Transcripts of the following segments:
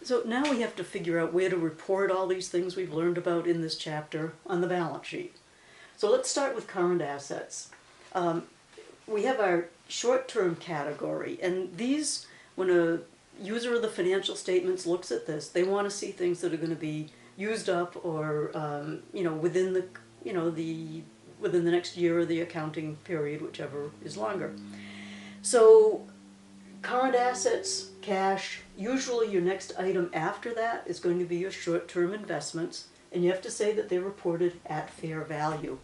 So now we have to figure out where to report all these things we've learned about in this chapter on the balance sheet. So let's start with current assets. We have our short-term category, and these, when a user of the financial statements looks at this, they want to see things that are going to be used up or within the within the next year or the accounting period, whichever is longer. So current assets, cash, usually your next item after that is going to be your short-term investments, and you have to say that they're reported at fair value.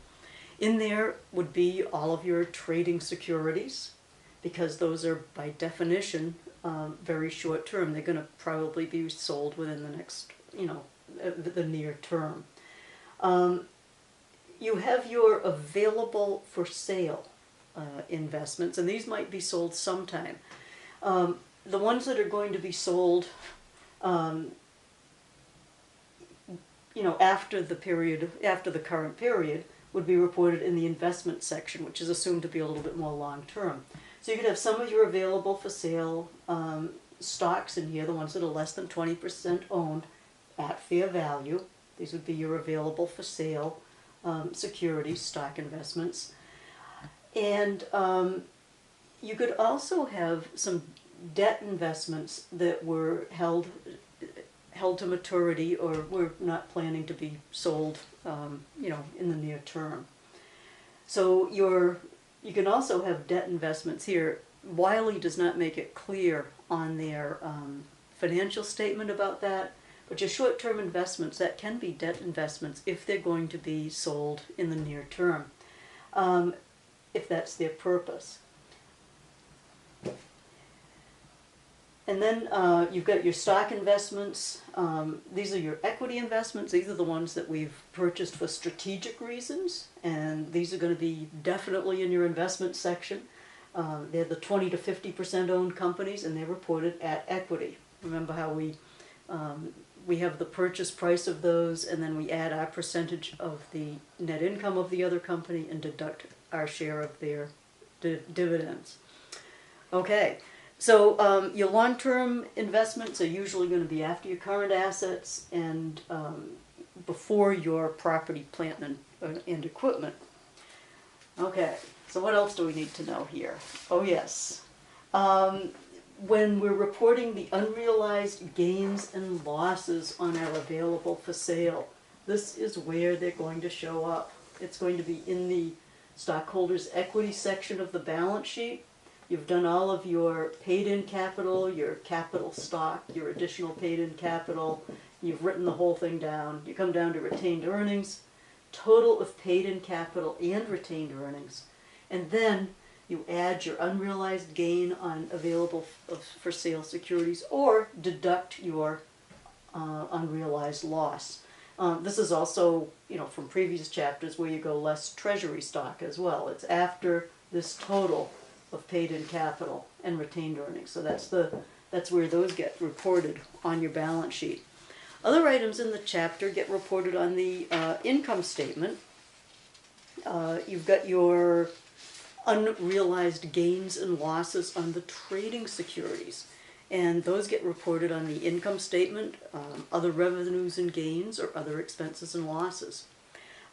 In there would be all of your trading securities, because those are by definition very short-term. They're going to probably be sold within the next, the near term. You have your available for sale investments, and these might be sold sometime. The ones that are going to be sold, after the current period, would be reported in the investment section, which is assumed to be a little bit more long-term. So you could have some of your available for sale stocks in here, the ones that are less than 20% owned at fair value. These would be your available for sale securities, stock investments. And you could also have some debt investments that were held to maturity or were not planning to be sold, in the near term. So you can also have debt investments here. Wiley does not make it clear on their financial statement about that, but your short-term investments, that can be debt investments if they're going to be sold in the near term, if that's their purpose. And then you've got your stock investments. These are your equity investments. These are the ones that we've purchased for strategic reasons, and these are going to be definitely in your investment section. They're the 20 to 50% owned companies, and they're reported at equity. Remember how we have the purchase price of those, and then we add our percentage of the net income of the other company and deduct our share of their dividends. Okay. So your long-term investments are usually going to be after your current assets and before your property, plant, and equipment. Okay, so what else do we need to know here? Oh yes, when we're reporting the unrealized gains and losses on our available for sale, this is where they're going to show up. It's going to be in the stockholders' equity section of the balance sheet. You've done all of your paid-in capital, your capital stock, your additional paid-in capital. You've written the whole thing down. You come down to retained earnings, total of paid-in capital and retained earnings, and then you add your unrealized gain on available for sale securities or deduct your unrealized loss. This is also, from previous chapters where you go less treasury stock as well. It's after this total of paid-in capital and retained earnings. So that's where those get reported on your balance sheet. Other items in the chapter get reported on the income statement. You've got your unrealized gains and losses on the trading securities, and those get reported on the income statement, other revenues and gains, or other expenses and losses.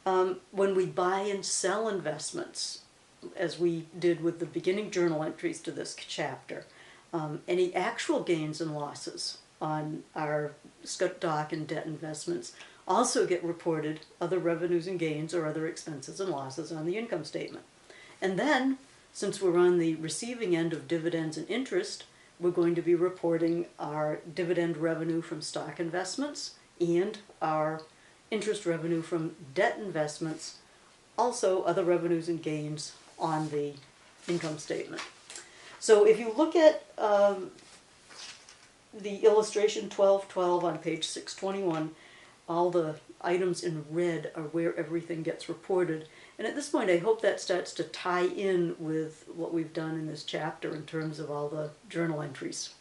When we buy and sell investments, as we did with the beginning journal entries to this chapter, any actual gains and losses on our stock and debt investments also get reported, other revenues and gains or other expenses and losses, on the income statement. And then, since we're on the receiving end of dividends and interest, we're going to be reporting our dividend revenue from stock investments and our interest revenue from debt investments, also other revenues and gains on the income statement. So if you look at the illustration 1212 on page 621, all the items in red are where everything gets reported. And at this point, I hope that starts to tie in with what we've done in this chapter in terms of all the journal entries.